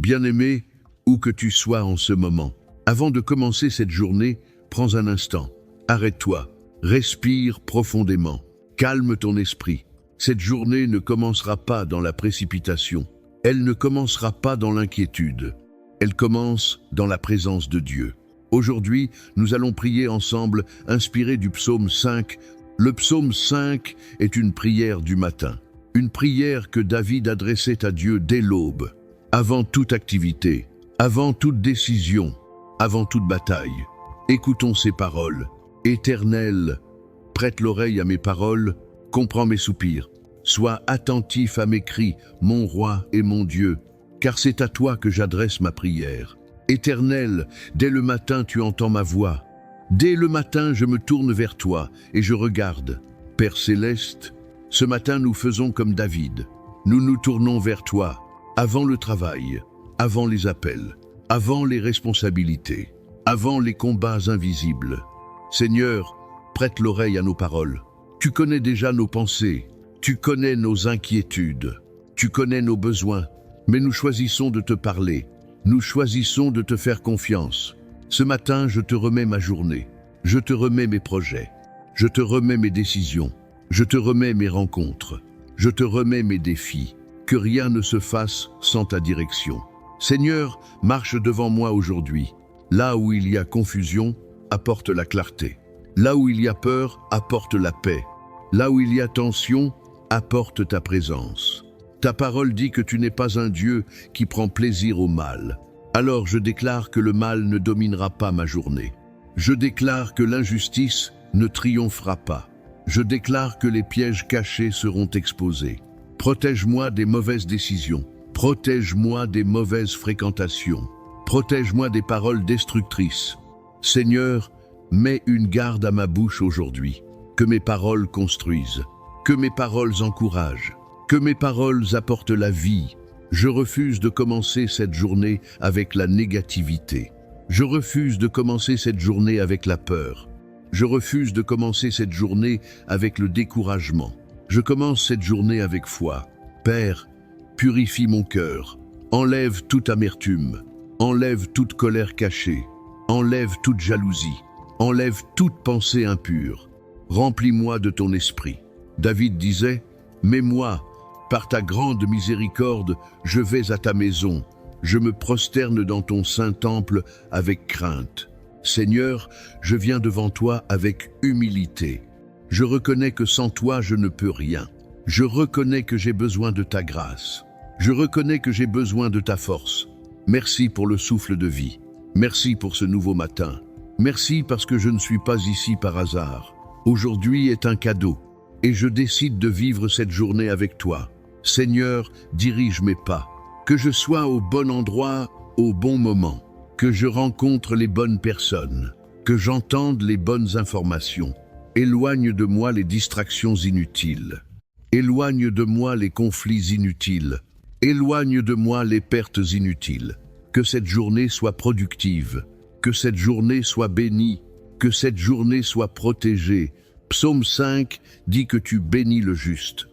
Bien-aimé, où que tu sois en ce moment, avant de commencer cette journée, prends un instant, arrête-toi, respire profondément, calme ton esprit. Cette journée ne commencera pas dans la précipitation, elle ne commencera pas dans l'inquiétude, elle commence dans la présence de Dieu. Aujourd'hui, nous allons prier ensemble, inspirés du psaume 5. Le psaume 5 est une prière du matin, une prière que David adressait à Dieu dès l'aube, avant toute activité, avant toute décision, avant toute bataille. Écoutons ces paroles. Éternel, prête l'oreille à mes paroles, comprends mes soupirs. Sois attentif à mes cris, mon roi et mon Dieu, car c'est à toi que j'adresse ma prière. Éternel, dès le matin tu entends ma voix. Dès le matin je me tourne vers toi et je regarde. Père céleste, ce matin nous faisons comme David. Nous nous tournons vers toi, avant le travail, avant les appels, avant les responsabilités, avant les combats invisibles. Seigneur, prête l'oreille à nos paroles. Tu connais déjà nos pensées, tu connais nos inquiétudes, tu connais nos besoins, mais nous choisissons de te parler, nous choisissons de te faire confiance. Ce matin, je te remets ma journée, je te remets mes projets, je te remets mes décisions, je te remets mes rencontres, je te remets mes défis, que rien ne se fasse sans ta direction. Seigneur, marche devant moi aujourd'hui. Là où il y a confusion, apporte la clarté. Là où il y a peur, apporte la paix. Là où il y a tension, apporte ta présence. Ta parole dit que tu n'es pas un Dieu qui prend plaisir au mal. Alors je déclare que le mal ne dominera pas ma journée. Je déclare que l'injustice ne triomphera pas. Je déclare que les pièges cachés seront exposés. Protège-moi des mauvaises décisions. Protège-moi des mauvaises fréquentations. Protège-moi des paroles destructrices. Seigneur, mets une garde à ma bouche aujourd'hui. Que mes paroles construisent. Que mes paroles encouragent. Que mes paroles apportent la vie. Je refuse de commencer cette journée avec la négativité. Je refuse de commencer cette journée avec la peur. Je refuse de commencer cette journée avec le découragement. Je commence cette journée avec foi. Père, purifie mon cœur. Enlève toute amertume. Enlève toute colère cachée. Enlève toute jalousie. Enlève toute pensée impure. Remplis-moi de ton esprit. David disait, « Mets-moi, par ta grande miséricorde, je vais à ta maison. Je me prosterne dans ton saint temple avec crainte. Seigneur, je viens devant toi avec humilité. Je reconnais que sans toi, je ne peux rien. Je reconnais que j'ai besoin de ta grâce. Je reconnais que j'ai besoin de ta force. Merci pour le souffle de vie. Merci pour ce nouveau matin. Merci parce que je ne suis pas ici par hasard. Aujourd'hui est un cadeau et je décide de vivre cette journée avec toi. Seigneur, dirige mes pas. Que je sois au bon endroit, au bon moment. Que je rencontre les bonnes personnes. Que j'entende les bonnes informations. Éloigne de moi les distractions inutiles. Éloigne de moi les conflits inutiles. Éloigne de moi les pertes inutiles. Que cette journée soit productive. Que cette journée soit bénie. Que cette journée soit protégée. Psaume 5 dit que tu bénis le juste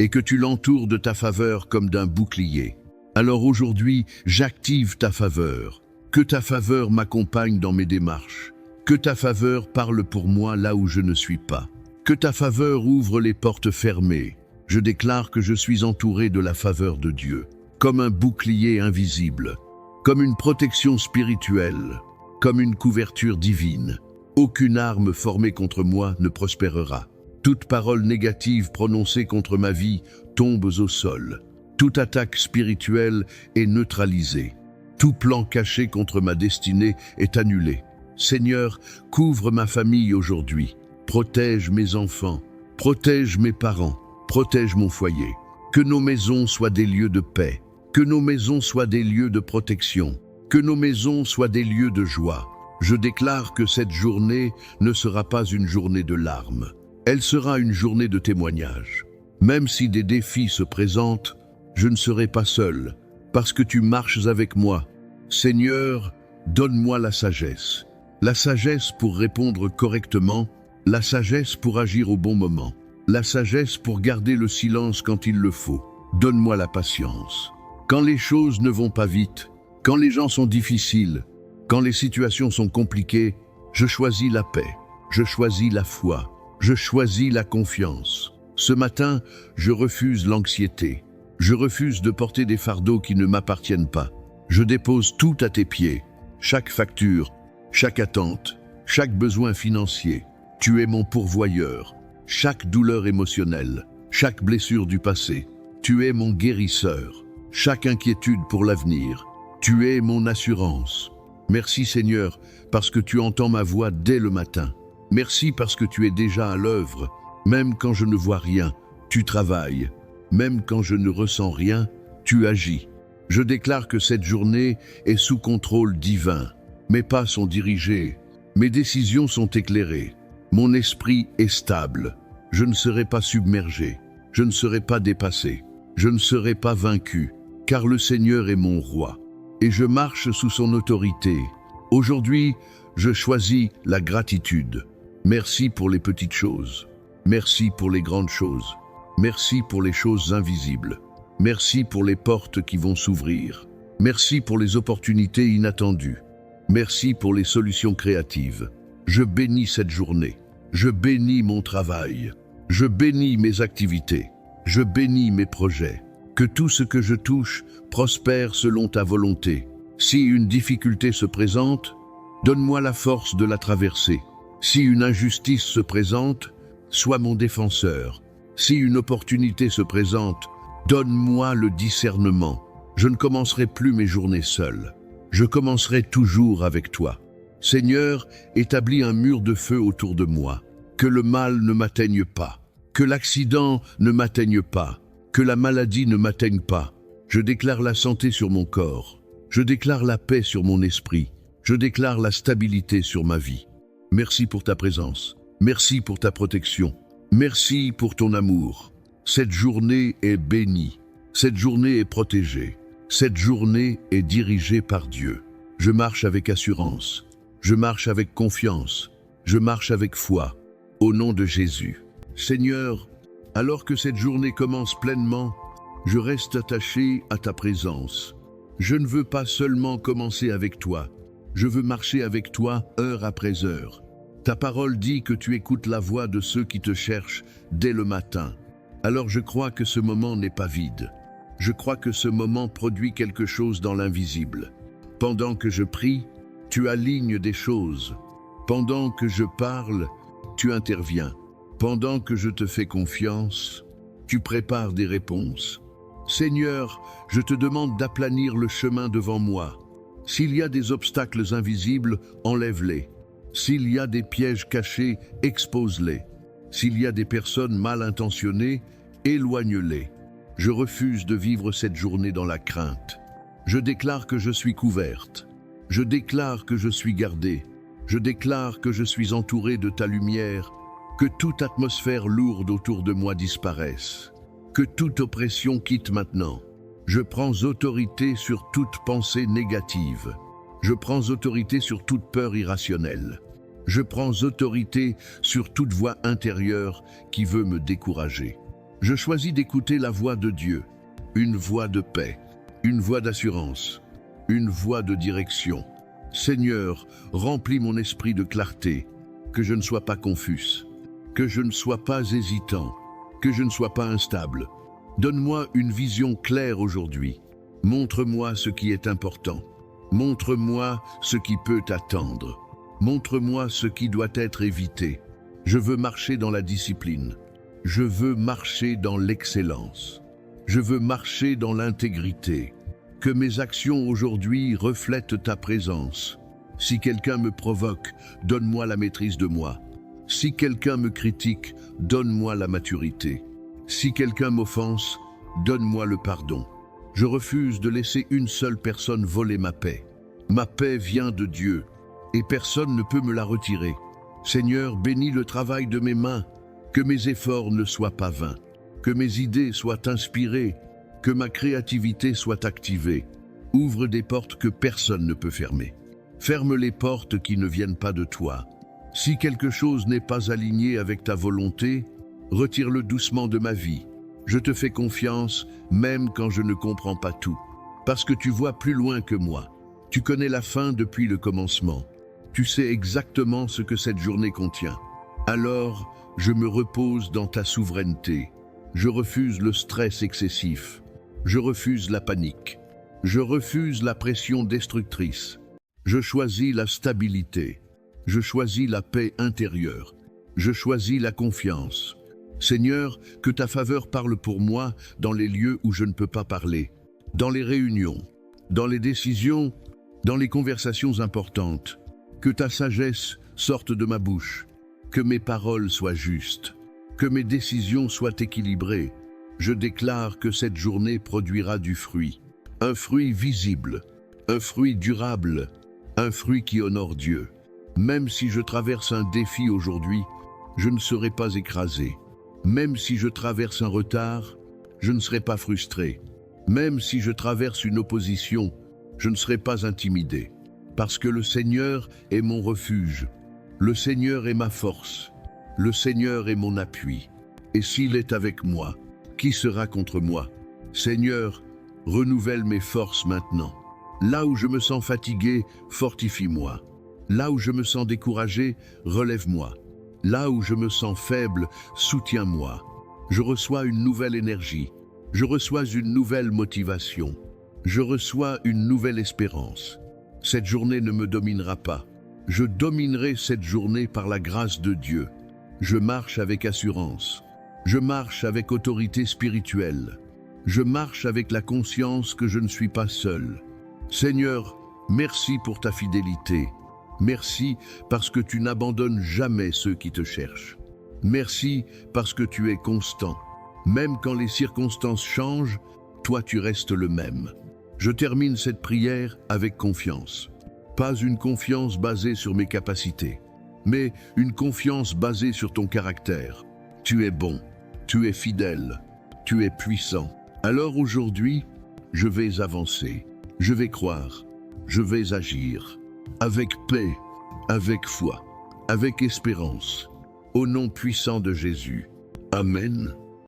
et que tu l'entoures de ta faveur comme d'un bouclier. Alors aujourd'hui, j'active ta faveur. Que ta faveur m'accompagne dans mes démarches. Que ta faveur parle pour moi là où je ne suis pas. Que ta faveur ouvre les portes fermées. Je déclare que je suis entouré de la faveur de Dieu, comme un bouclier invisible, comme une protection spirituelle, comme une couverture divine. Aucune arme formée contre moi ne prospérera. Toute parole négative prononcée contre ma vie tombe au sol. Toute attaque spirituelle est neutralisée. Tout plan caché contre ma destinée est annulé. Seigneur, couvre ma famille aujourd'hui. Protège mes enfants. Protège mes parents. Protège mon foyer. Que nos maisons soient des lieux de paix. Que nos maisons soient des lieux de protection. Que nos maisons soient des lieux de joie. Je déclare que cette journée ne sera pas une journée de larmes. Elle sera une journée de témoignage. Même si des défis se présentent, je ne serai pas seul, parce que tu marches avec moi. Seigneur, donne-moi la sagesse. La sagesse pour répondre correctement, la sagesse pour agir au bon moment, la sagesse pour garder le silence quand il le faut. Donne-moi la patience. Quand les choses ne vont pas vite, Quand les gens sont difficiles, quand les situations sont compliquées, je choisis la paix, je choisis la foi, je choisis la confiance. Ce matin, je refuse l'anxiété. Je refuse de porter des fardeaux qui ne m'appartiennent pas. Je dépose tout à tes pieds, chaque facture, chaque attente, chaque besoin financier. Tu es mon pourvoyeur, chaque douleur émotionnelle, chaque blessure du passé. Tu es mon guérisseur, chaque inquiétude pour l'avenir. Tu es mon assurance. Merci Seigneur, parce que tu entends ma voix dès le matin. Merci parce que tu es déjà à l'œuvre. Même quand je ne vois rien, tu travailles. Même quand je ne ressens rien, tu agis. Je déclare que cette journée est sous contrôle divin. Mes pas sont dirigés, mes décisions sont éclairées. Mon esprit est stable. Je ne serai pas submergé, je ne serai pas dépassé, je ne serai pas vaincu, car le Seigneur est mon roi. Et je marche sous son autorité. Aujourd'hui, je choisis la gratitude. Merci pour les petites choses. Merci pour les grandes choses. Merci pour les choses invisibles. Merci pour les portes qui vont s'ouvrir. Merci pour les opportunités inattendues. Merci pour les solutions créatives. Je bénis cette journée. Je bénis mon travail. Je bénis mes activités. Je bénis mes projets. Que tout ce que je touche prospère selon ta volonté. Si une difficulté se présente, donne-moi la force de la traverser. Si une injustice se présente, sois mon défenseur. Si une opportunité se présente, donne-moi le discernement. Je ne commencerai plus mes journées seul. Je commencerai toujours avec toi. Seigneur, établis un mur de feu autour de moi. Que le mal ne m'atteigne pas. Que l'accident ne m'atteigne pas. Que la maladie ne m'atteigne pas. Je déclare la santé sur mon corps. Je déclare la paix sur mon esprit. Je déclare la stabilité sur ma vie. Merci pour ta présence. Merci pour ta protection. Merci pour ton amour. Cette journée est bénie. Cette journée est protégée. Cette journée est dirigée par Dieu. Je marche avec assurance. Je marche avec confiance. Je marche avec foi. Au nom de Jésus. Seigneur, alors que cette journée commence pleinement, je reste attaché à ta présence. Je ne veux pas seulement commencer avec toi. Je veux marcher avec toi heure après heure. Ta parole dit que tu écoutes la voix de ceux qui te cherchent dès le matin. Alors je crois que ce moment n'est pas vide. Je crois que ce moment produit quelque chose dans l'invisible. Pendant que je prie, tu alignes des choses. Pendant que je parle, tu interviens. Pendant que je te fais confiance, tu prépares des réponses. Seigneur, je te demande d'aplanir le chemin devant moi. S'il y a des obstacles invisibles, enlève-les. S'il y a des pièges cachés, expose-les. S'il y a des personnes mal intentionnées, éloigne-les. Je refuse de vivre cette journée dans la crainte. Je déclare que je suis couverte. Je déclare que je suis gardée. Je déclare que je suis entourée de ta lumière. Que toute atmosphère lourde autour de moi disparaisse. Que toute oppression quitte maintenant. Je prends autorité sur toute pensée négative. Je prends autorité sur toute peur irrationnelle. Je prends autorité sur toute voix intérieure qui veut me décourager. Je choisis d'écouter la voix de Dieu, une voix de paix, une voix d'assurance, une voix de direction. Seigneur, remplis mon esprit de clarté, que je ne sois pas confus, que je ne sois pas hésitant, que je ne sois pas instable. Donne-moi une vision claire aujourd'hui. Montre-moi ce qui est important. Montre-moi ce qui peut attendre. Montre-moi ce qui doit être évité. Je veux marcher dans la discipline. Je veux marcher dans l'excellence. Je veux marcher dans l'intégrité. Que mes actions aujourd'hui reflètent ta présence. Si quelqu'un me provoque, donne-moi la maîtrise de moi. Si quelqu'un me critique, donne-moi la maturité. Si quelqu'un m'offense, donne-moi le pardon. Je refuse de laisser une seule personne voler ma paix. Ma paix vient de Dieu, et personne ne peut me la retirer. Seigneur, bénis le travail de mes mains, que mes efforts ne soient pas vains, que mes idées soient inspirées, que ma créativité soit activée. Ouvre des portes que personne ne peut fermer. Ferme les portes qui ne viennent pas de toi. Si quelque chose n'est pas aligné avec ta volonté, retire-le doucement de ma vie. Je te fais confiance, même quand je ne comprends pas tout. parce que tu vois plus loin que moi. Tu connais la fin depuis le commencement. Tu sais exactement ce que cette journée contient. Alors, je me repose dans ta souveraineté. Je refuse le stress excessif. Je refuse la panique. Je refuse la pression destructrice. Je choisis la stabilité. Je choisis la paix intérieure. Je choisis la confiance. Seigneur, que ta faveur parle pour moi dans les lieux où je ne peux pas parler, dans les réunions, dans les décisions, dans les conversations importantes. Que ta sagesse sorte de ma bouche, que mes paroles soient justes, que mes décisions soient équilibrées. Je déclare que cette journée produira du fruit, un fruit visible, un fruit durable, un fruit qui honore Dieu. Même si je traverse un défi aujourd'hui, je ne serai pas écrasé. Même si je traverse un retard, je ne serai pas frustré. Même si je traverse une opposition, je ne serai pas intimidé. Parce que le Seigneur est mon refuge. Le Seigneur est ma force. Le Seigneur est mon appui. Et s'il est avec moi, qui sera contre moi? Seigneur, renouvelle mes forces maintenant. Là où je me sens fatigué, fortifie-moi. Là où je me sens découragé, relève-moi. Là où je me sens faible, soutiens-moi. Je reçois une nouvelle énergie. Je reçois une nouvelle motivation. Je reçois une nouvelle espérance. Cette journée ne me dominera pas. Je dominerai cette journée par la grâce de Dieu. Je marche avec assurance. Je marche avec autorité spirituelle. Je marche avec la conscience que je ne suis pas seul. Seigneur, merci pour ta fidélité. Merci parce que tu n'abandonnes jamais ceux qui te cherchent. Merci parce que tu es constant. Même quand les circonstances changent, toi tu restes le même. Je termine cette prière avec confiance. Pas une confiance basée sur mes capacités, mais une confiance basée sur ton caractère. Tu es bon, tu es fidèle, tu es puissant. Alors aujourd'hui, je vais avancer, je vais croire, je vais agir. Avec paix, avec foi, avec espérance, au nom puissant de Jésus. Amen.